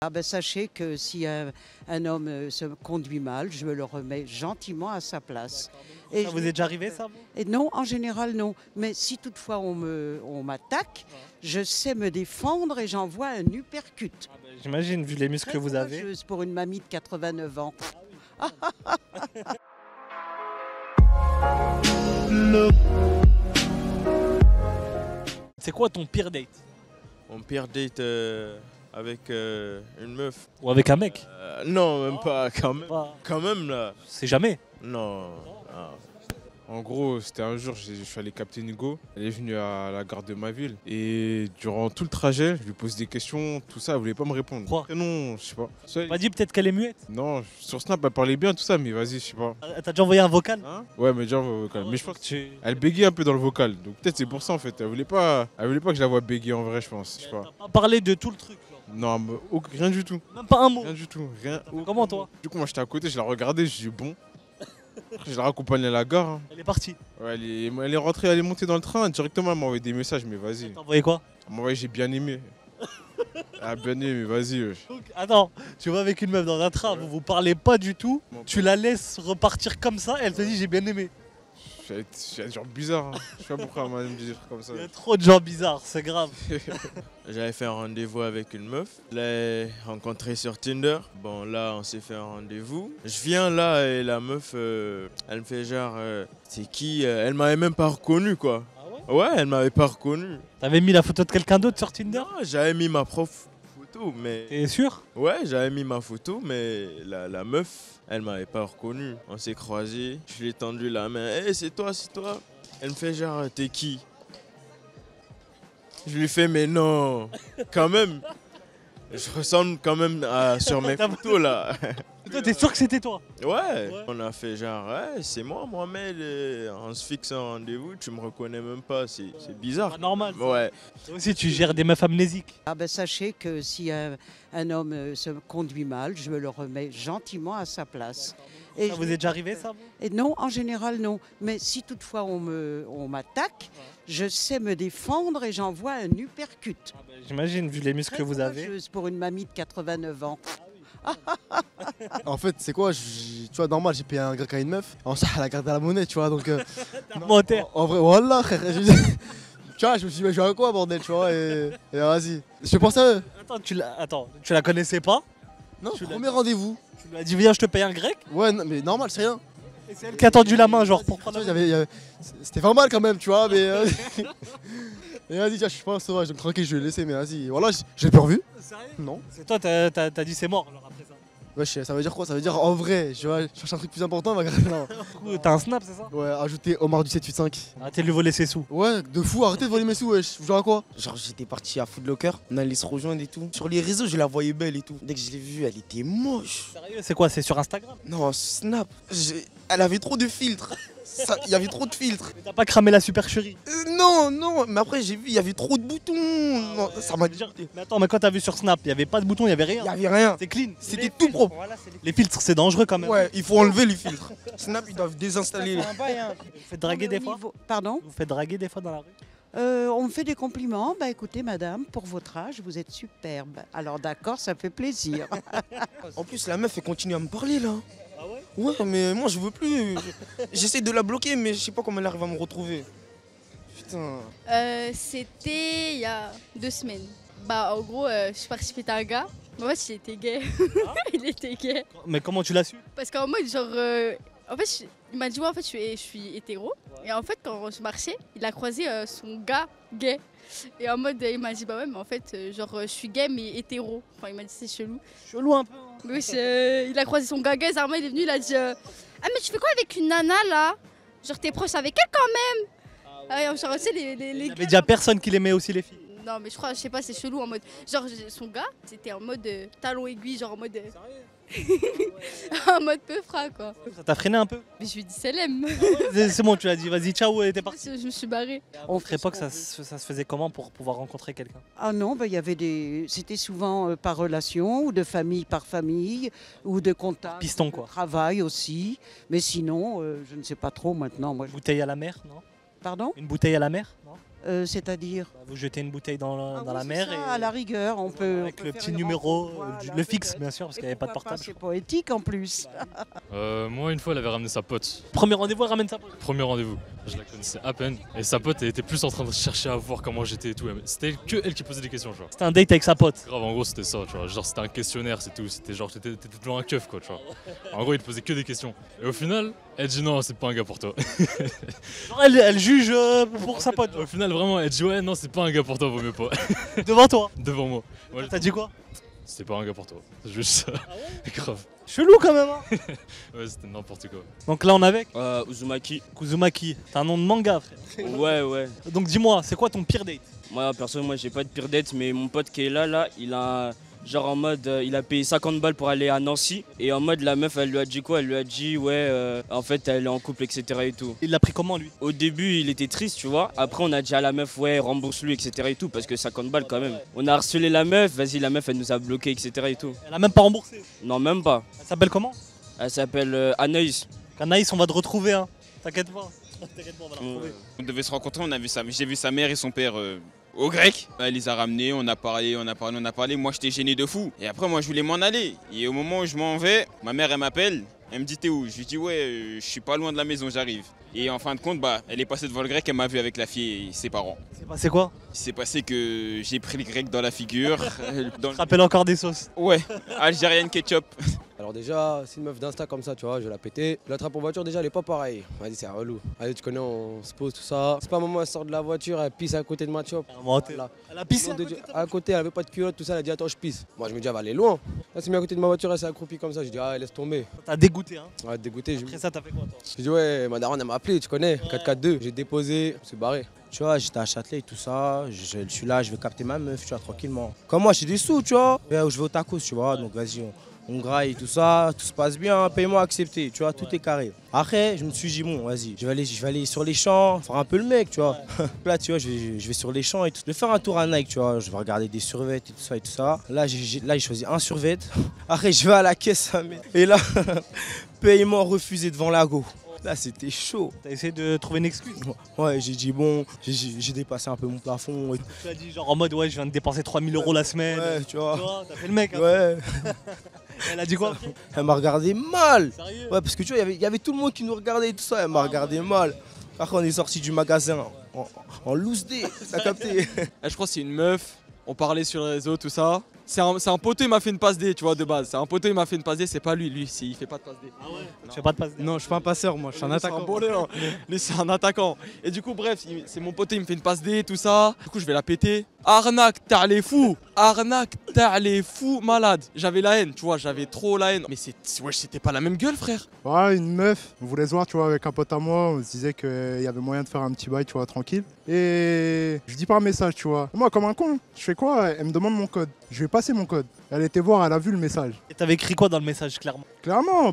Ah ben sachez que si un homme se conduit mal, je me le remets gentiment à sa place. Ça vous est déjà arrivé ça vous? Et non, en général non. Mais si toutefois on m'attaque, je sais me défendre et j'envoie un uppercut. J'imagine, vu les muscles que vous avez. Courageuse pour une mamie de 89 ans. C'est quoi ton pire date? Mon pire date avec une meuf. Ou avec un mec? Non, même pas, quand même. Pas- Quand même là. C'est jamais. Non. Ah. En gros, c'était un jour, je suis allé capter une go. Elle est venue à la gare de ma ville. Et durant tout le trajet, je lui pose des questions, tout ça, elle voulait pas me répondre. Pourquoi? Non, je sais pas. Tu m'as dit peut-être qu'elle est muette. Non, sur Snap, elle parlait bien, tout ça, mais vas-y, je sais pas. T'as déjà envoyé un vocal? Hein? Ouais, mais déjà, vocal. Mais je pense Tu... qu'elle bégayait un peu dans le vocal. Donc peut-être c'est pour ça, en fait. Elle voulait pas que je la voie bégayer en vrai, je pense. Je sais pas. T'as pas parlé de tout le truc. Genre. Non, mais rien du tout. Même pas un mot. Rien du tout. Rien. Comment toi? Du coup, moi, j'étais à côté, je la regardais, je dis bon. Je la raccompagnais à la gare. Hein. Elle est partie. Ouais, elle est rentrée, elle est montée dans le train. Directement, elle m'a envoyé des messages, mais vas-y. T'as envoyé quoi? Elle m'a envoyé, j'ai bien aimé. Ah, bien aimé, mais vas-y. Wesh. Donc, attends, tu vas avec une meuf dans un train, vous parlez pas du tout, tu la laisses repartir comme ça, elle te dit j'ai bien aimé. C'est un genre bizarre. Hein. Je sais pas pourquoi elle m'a dit des trucs comme ça. Il y a trop de gens bizarres, c'est grave. J'avais fait un rendez-vous avec une meuf. Je l'ai rencontrée sur Tinder. Bon, là, on s'est fait un rendez-vous. Je viens là et la meuf, elle me fait genre, c'est qui? Elle m'avait même pas reconnu, quoi. Ah ouais? Ouais, elle m'avait pas reconnu. T'avais mis la photo de quelqu'un d'autre sur Tinder? Non, j'avais mis ma propre photo, mais... T'es sûr? Ouais, j'avais mis ma photo, mais la meuf, elle m'avait pas reconnu. On s'est croisés, je lui ai tendu la main. Hey, c'est toi, c'est toi. Elle me fait genre, t'es qui? Je lui fais, mais non, quand même. Je ressemble quand même sur mes photos là. Toi, t'es sûr que c'était toi? Ouais, on a fait genre, ouais, c'est moi, Mohamed. On se fixe un rendez-vous, tu me reconnais même pas, c'est bizarre. Pas normal. Ouais. Toi aussi, tu gères des meufs amnésiques. Ah ben sachez que si un homme se conduit mal, je me le remets gentiment à sa place. Et Ça vous est déjà arrivé ça vous? Et non, en général non. Mais si toutefois on m'attaque, je sais me défendre et j'envoie un uppercut. J'imagine, vu les muscles que vous avez. Courageuse pour une mamie de 89 ans. En fait, c'est quoi tu vois, normal, j'ai payé un grec à une meuf. En ça, elle a gardé la monnaie, tu vois. Donc, non, Menteur. en vrai, voilà, frère. Tu vois, je me suis dit, mais je vais à quoi, bordel, tu vois. Et vas-y. Je pense à eux. Attends, tu la connaissais pas? Non, Tu l'as premier dit. rendez-vous. Tu lui as dit viens, je te paye un grec? Ouais, non, mais normal, c'est rien. Et c'est elle qui a tendu la main, genre pour prendre Tu vois, c'était pas mal quand même, tu vois, mais. Mais vas-y, tiens, je suis pas un sauvage, donc tranquille, je vais le laisser, mais vas-y. Voilà, j'ai pas revu. Sérieux? Non. C'est toi, t'as dit c'est mort alors après ça. Wesh, ça veut dire quoi? Ça veut dire en vrai, je cherche un truc plus important, ma grave. Non. Du coup, t'as un snap, c'est ça? Ouais, ajouter Omar du 785. Arrêtez de lui voler ses sous. Ouais, de fou, arrêtez de voler mes sous, wesh. Vous jouez à quoi? Genre j'étais parti à Foot Locker, on allait se rejoindre et tout. Sur les réseaux, je la voyais belle et tout. Dès que je l'ai vue, elle était moche. Sérieux, c'est quoi? C'est sur Instagram? Non, Snap, elle avait trop de filtres. Il y avait trop de filtres. T'as pas cramé la supercherie? Non, mais après j'ai vu, il y avait trop de boutons. Non, ça m'a Déjà, mais attends, mais quand t'as vu sur Snap, il y avait pas de bouton, il y avait rien. Il y avait rien. C'est clean. C'était Les tout filtres, propre. voilà, les filtres, c'est dangereux quand même. Ouais, il faut enlever les filtres. Snap, ils doivent désinstaller. Vous faites draguer des fois? Pardon? Vous faites draguer des fois dans la rue? On me fait des compliments. Bah écoutez, madame, pour votre âge, vous êtes superbe. Alors d'accord, ça fait plaisir. En plus, la meuf, elle continue à me parler là. Ah ouais? Ouais, mais moi je veux plus. J'essaie de la bloquer, mais je sais pas comment elle arrive à me retrouver. Putain. C'était il y a 2 semaines. Bah en gros, je suis partie péter un gars. Mais en fait, il était gay. Il était gay. Mais comment tu l'as su? Parce qu'en mode genre, en fait, il m'a dit ouais, en fait, je suis hétéro. Et en fait, quand je marchais, il a croisé son gars gay. Et en mode, il m'a dit bah ouais, mais en fait, genre, je suis gay mais hétéro. Enfin, il m'a dit c'est chelou. Chelou un peu. Hein. Oui, il a croisé son gars gay. Zarma, il est venu, il a dit ah mais tu fais quoi avec une nana là? Genre t'es proche avec elle quand même. Ah ouais, genre, tu sais, les Il y gars, avait déjà personne qui l'aimait aussi les filles. non mais je crois, je sais pas, c'est chelou en mode. Genre son gars, c'était en mode talon aiguille, genre en mode. En mode peu frais quoi. Ça t'a freiné un peu? Mais je lui ai dit Selem. C'est bon, tu l'as dit, vas-y, ciao, et t'es parti. Je me suis barrée. À votre époque, ça se faisait comment pour pouvoir rencontrer quelqu'un? Ah non, bah, il y avait c'était souvent par relation ou de famille par famille ou de contact. Piston quoi. Travail aussi. Mais sinon, je ne sais pas trop maintenant. Moi, Bouteille à la mer, non? Pardon? Une bouteille à la mer, non? C'est-à-dire Vous jetez une bouteille dans Ah dans oui, la c'est mer ça, et à la rigueur, on peut. avec on peut le faire petit une numéro, rencontre, voilà, le fixe peut-être. bien sûr parce Et qu'il n'y avait pas de pourquoi portable. C'est poétique en plus. Moi, une fois, elle avait ramené sa pote. Premier rendez-vous, elle ramène sa pote. Premier rendez-vous. Je la connaissais à peine. Et sa pote, elle était plus en train de chercher à voir comment j'étais et tout. C'était que elle qui posait des questions, tu vois. C'était un date avec sa pote. Grave, en gros, c'était ça, tu vois. Genre, c'était un questionnaire, c'est tout. C'était genre, t'étais toujours un keuf, quoi, tu vois. En gros, il te posait que des questions. Et au final, elle dit non, c'est pas un gars pour toi. Genre, elle juge pour sa pote. Au final, vraiment, elle dit ouais, non, c'est pas un gars pour toi, vaut mieux pas. Devant toi. Devant moi. T'as dit quoi? C'est pas un gars pour toi. C'est juste ça. Grave. Chelou quand même. Hein. Ouais, c'était n'importe quoi. Donc là on est avec Uzumaki. Kuzumaki. T'as un nom de manga frère. Ouais. Donc dis-moi, c'est quoi ton pire date? Moi, perso, j'ai pas de pire date, mais mon pote qui est là, il a. Genre en mode, il a payé 50 balles pour aller à Nancy. Et en mode, la meuf, elle lui a dit quoi? Elle lui a dit, ouais, en fait, elle est en couple, etc. et tout. Il l'a pris comment lui? Au début, il était triste, tu vois. Après, on a dit à la meuf, ouais, rembourse-lui, etc. et tout. Parce que 50 balles quand même. On a harcelé la meuf, vas-y, la meuf, elle nous a bloqué, etc. et tout. Elle a même pas remboursé. Non, même pas. Elle s'appelle comment? Elle s'appelle Anaïs. Anaïs, on va te retrouver, hein. T'inquiète pas. T'inquiète pas, on va la retrouver. On devait se rencontrer, j'ai vu sa mère et son père au grec. Elle les a ramenés, on a parlé. Moi j'étais gêné de fou. Et après moi je voulais m'en aller. Et au moment où je m'en vais, ma mère elle m'appelle. Elle me dit t'es où? Je lui dis ouais, je suis pas loin de la maison, j'arrive. Et en fin de compte, elle est passée devant le grec, elle m'a vu avec la fille et ses parents. C'est passé quoi? Il s'est passé que j'ai pris le grec dans la figure. Tu te rappelles encore des sauces? Ouais, algérienne ketchup. Alors déjà, c'est une meuf d'insta comme ça, tu vois, je vais la péter. Je l'attrape en voiture, déjà, elle est pas pareille. Vas-y, c'est relou. Allez, tu connais, on se pose tout ça. C'est pas un moment, elle sort de la voiture, elle pisse à côté de ma chop. Voilà. Elle a pissé à côté, elle avait pas de culotte, tout ça, elle a dit attends, je pisse. Moi, je me dis, elle va aller loin. Elle s'est mise à côté de ma voiture, elle s'est accroupie comme ça. Je dis, ah, laisse tomber. T'as dégoûté, hein? Ouais, dégoûté. Après ça, t'as fait quoi, toi? Je dis, ouais, ma daronne, elle m'a appelé, tu connais, 442. J'ai déposé, c'est barré. Tu vois, j'étais à Châtelet et tout ça, je suis là, je vais capter ma meuf, tu vois, tranquillement. Comme moi, j'ai des sous, tu vois. Je vais au tacos, tu vois, donc vas-y, on graille tout ça, tout se passe bien, paiement accepté, tu vois, tout est carré. Après, je me suis dit, bon, vas-y, je vais aller sur les champs, faire un peu le mec, tu vois. Là, tu vois, je vais sur les champs et tout. Je vais faire un tour à Nike, tu vois, je vais regarder des survêts et tout ça. Là, j'ai choisi un survêt. Après, je vais à la caisse, et là, paiement refusé devant l'ago. Là, c'était chaud. T'as essayé de trouver une excuse? Ouais, j'ai dit bon, j'ai dépassé un peu mon plafond. Et... Tu as dit genre en mode ouais, je viens de dépenser 3000 € la semaine. Ouais, tu vois. T'as fait le mec. Hein. Ouais. Elle a dit quoi? Elle m'a regardé mal. Sérieux? Ouais, parce que tu vois, il y avait tout le monde qui nous regardait et tout ça. Elle m'a regardé mal. Après, on est sorti du magasin en loose day. T'as capté? Je crois que c'est une meuf. On parlait sur les réseaux, tout ça. C'est un poteau, il m'a fait une passe D, tu vois, de base. C'est un poteau, il m'a fait une passe D, c'est pas lui, il fait pas de passe D. Ah ouais? Tu fais pas de passe D? Non, je suis pas un passeur, moi, je suis un attaquant. C'est un boleur. Lui, c'est un attaquant. Et du coup, bref, c'est mon poteau, il me fait une passe D, tout ça. Du coup, je vais la péter. Arnaque, t'as les fous. Arnaque, t'as les fous malades. J'avais la haine, tu vois, j'avais trop la haine. Mais c'était pas la même gueule, frère. Ouais, une meuf, on voulait se voir, tu vois, avec un pote à moi. On se disait qu'il y avait moyen de faire un petit bail, tu vois, tranquille. Et je dis par message, tu vois. Moi, comme un con, je fais quoi? Elle me demande mon code. Je vais passer mon code. Elle était voir, elle a vu le message. Et t'avais écrit quoi dans le message, clairement? Clairement,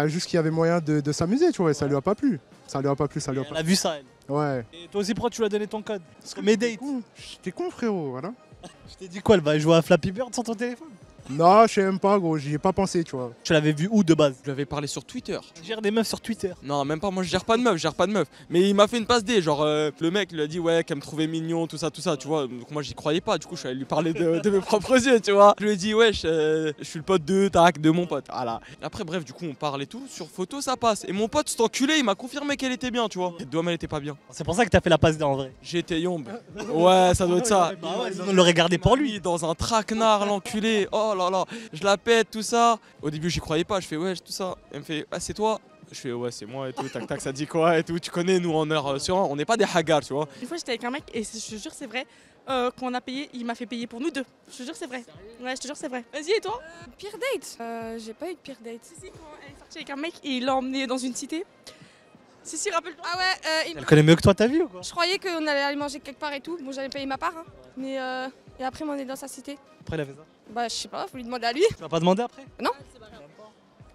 juste qu'il y avait moyen de s'amuser, tu vois, et ça lui a pas plu. Ça lui a pas plu. Elle a vu ça, elle. Ouais. Et toi aussi, pourquoi tu lui as donné ton code? Parce que mes dates. J'étais con, frérot, voilà. Je t'ai dit quoi? Elle va jouer à Flappy Bird sur ton téléphone? Non, je sais même pas, gros, j'y ai pas pensé, tu vois. Tu l'avais vu où de base? Je lui avais parlé sur Twitter. Tu gères des meufs sur Twitter? Non, même pas, moi je gère pas de meuf, Mais il m'a fait une passe D, genre le mec lui a dit ouais, qu'elle me trouvait mignon, tout ça, tu vois. Donc moi j'y croyais pas, du coup je suis allé lui parler de mes propres yeux, tu vois. Je lui ai dit ouais, je suis le pote de mon pote, voilà. Après bref, du coup on parle et tout, sur photo ça passe. Et mon pote, cet enculé, il m'a confirmé qu'elle était bien, tu vois. Et Dom, elle était pas bien. C'est pour ça que t'as fait la passe D en vrai. J'étais yombe. Ouais, ça doit être ça. Bah ouais, on l'aurait gardé pour lui. Dans un traquenard, l'enculé. Oh là là, je la pète, tout ça. Au début, j'y croyais pas. Je fais ouais, tout ça. Elle me fait ah, c'est toi. Je fais ouais, c'est moi et tout. Tac, tac, ça dit quoi et tout. Tu connais, nous en heure sur un, on n'est pas des hagards, tu vois. Une fois, j'étais avec un mec et je te jure, c'est vrai. Quand on a payé, il m'a fait payer pour nous deux. Je te jure, c'est vrai. Ouais, je te jure, c'est vrai. Vas-y, et toi? Pire date J'ai pas eu de pire date. Si, quand elle est sortie avec un mec et il l'a emmené dans une cité. Si, rappelle-toi. Ah ouais, Elle connaît mieux que toi ta vie ou quoi? je croyais qu'on allait aller manger quelque part et tout. Bon, j'avais payé ma part, hein. Mais et après, on est dans sa cité. Après, il a fait ça? Bah, je sais pas, faut lui demander à lui. Tu vas pas demander après? Non.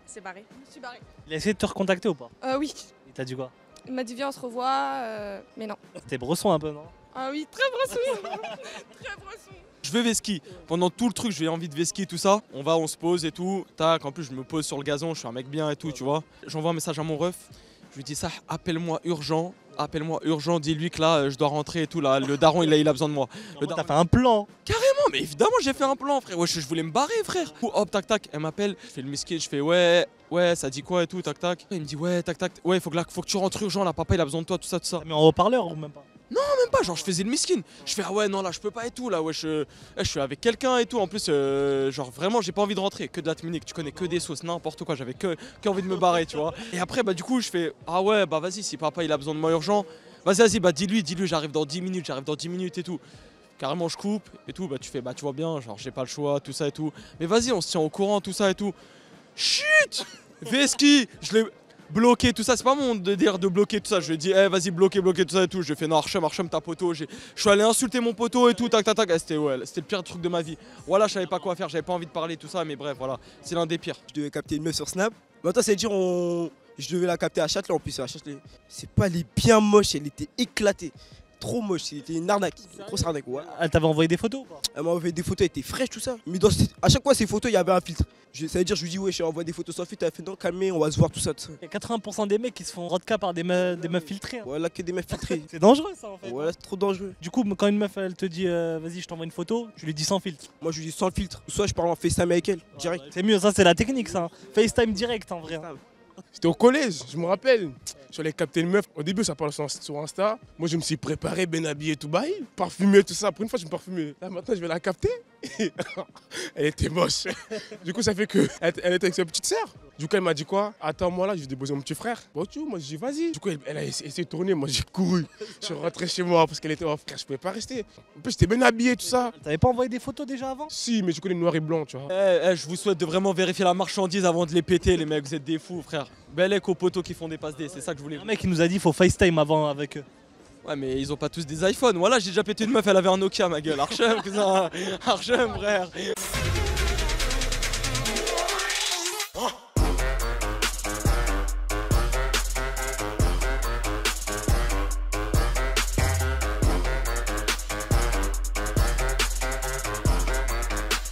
C'est barré. Je me suis barrée. Il a essayé de te recontacter ou pas? Oui. Il t'a dit quoi? Il m'a dit viens, on se revoit, mais non. T'es bresson un peu, non? Ah oui, très bresson. Très bresson. Je vais veski. Pendant tout le truc, j'ai envie de veski, tout ça. On se pose et tout. Tac, en plus, je me pose sur le gazon, je suis un mec bien et tout, tu vois. J'envoie un message à mon ref. Je lui dis ça, appelle-moi urgent. appelle-moi urgent, dis-lui que là, je dois rentrer et tout. Là, le daron, il a besoin de moi. T'as fait un plan. Carrément, mais évidemment, j'ai fait un plan, frère. Ouais, je voulais me barrer, frère. Hop, tac, tac, elle m'appelle. Je fais le miskin, je fais ouais, ça dit quoi et tout, tac, tac. Il me dit ouais, tac, tac. Ouais, faut que tu rentres urgent, là, papa, il a besoin de toi, tout ça, tout ça. Mais en haut-parleur ou même pas? Non, même pas, genre je faisais le miskin. Je fais ah ouais, non, là, je peux pas et tout, là, ouais, je suis avec quelqu'un et tout. En plus, genre vraiment, j'ai pas envie de rentrer. Que de la Munich, tu connais que des sauces, n'importe quoi. J'avais que envie de me barrer, tu vois. Et après, bah, du coup, je fais ah ouais, bah, vas-y, si papa, il a besoin de moi urgent, vas-y, bah, dis-lui, j'arrive dans 10 minutes et tout. Carrément, je coupe et tout. Bah, tu fais, bah, tu vois bien, genre, j'ai pas le choix, tout ça et tout. Mais vas-y, on se tient au courant, tout ça et tout. Chut! Veski, je l'ai bloqué, tout ça, c'est pas mon délire de bloquer tout ça. Je lui ai dit, vas-y, bloquer tout ça et tout. Je lui ai fait, non, Archem, ta poteau. Je suis allé insulter mon poteau et tout, tac, tac, tac. C'était le pire truc de ma vie. Voilà, je savais pas quoi faire, j'avais pas envie de parler, tout ça, mais bref, voilà, c'est l'un des pires. Je devais capter une meuf sur Snap. Maintenant, c'est dire, je devais la capter à Châtelet en plus. À Châtelet, c'est pas, elle est bien moche, elle était éclatée. Trop moche, c'était une arnaque, une grosse arnaque. Ouais. Elle t'avait envoyé des photos ou pas? Elle m'a envoyé des photos, elle était fraîche, tout ça. Mais à chaque fois, ces photos, il y avait un filtre. Ça veut dire, je lui dis, ouais, je envoie des photos sans filtre. Elle fait, non, calmez, on va se voir, tout ça. Tout ça. Il y a 80% des mecs qui se font rodka par des meufs filtrées. Hein. Voilà, que des meufs filtrées. C'est dangereux ça en fait. Voilà, c'est trop dangereux. Du coup, quand une meuf elle te dit, vas-y, je t'envoie une photo, tu lui dis sans filtre. Moi, je lui dis sans filtre. Soit je parle en FaceTime avec elle, direct. C'est mieux, ça, c'est la technique, ça. Hein. FaceTime direct en vrai. J'étais au collège, je me rappelle. Je allé capter une meuf. Au début, ça parle sur Insta. Moi, je me suis préparé, bien habillé, tout bail, parfumé, tout ça. Pour une fois, je me parfumais. Là, maintenant, je vais la capter. Elle était moche. Du coup, ça fait qu'elle était avec sa petite sœur. Du coup, elle m'a dit quoi? Attends-moi là, je vais déposer mon petit frère. Bon, tu vois, moi, j'ai dit vas-y. Du coup, elle a essayé de tourner. Moi, j'ai couru. Je suis rentré chez moi parce qu'elle était en frère. Je pouvais pas rester. En plus, j'étais bien habillé, tout ça. T'avais pas envoyé des photos déjà avant? Si, mais je connais noir et blanc, tu vois. Je vous souhaite de vraiment vérifier la marchandise avant de les péter, les mecs. Vous êtes des fous, frère. Bel écho aux poteaux qui font des passes D, c'est ça que je voulais. Un mec qui nous a dit faut FaceTime avant avec eux. Ouais, mais ils ont pas tous des iPhones. Voilà, j'ai déjà pété une meuf, elle avait un Nokia, ma gueule. Archem, cousin. Archem, frère.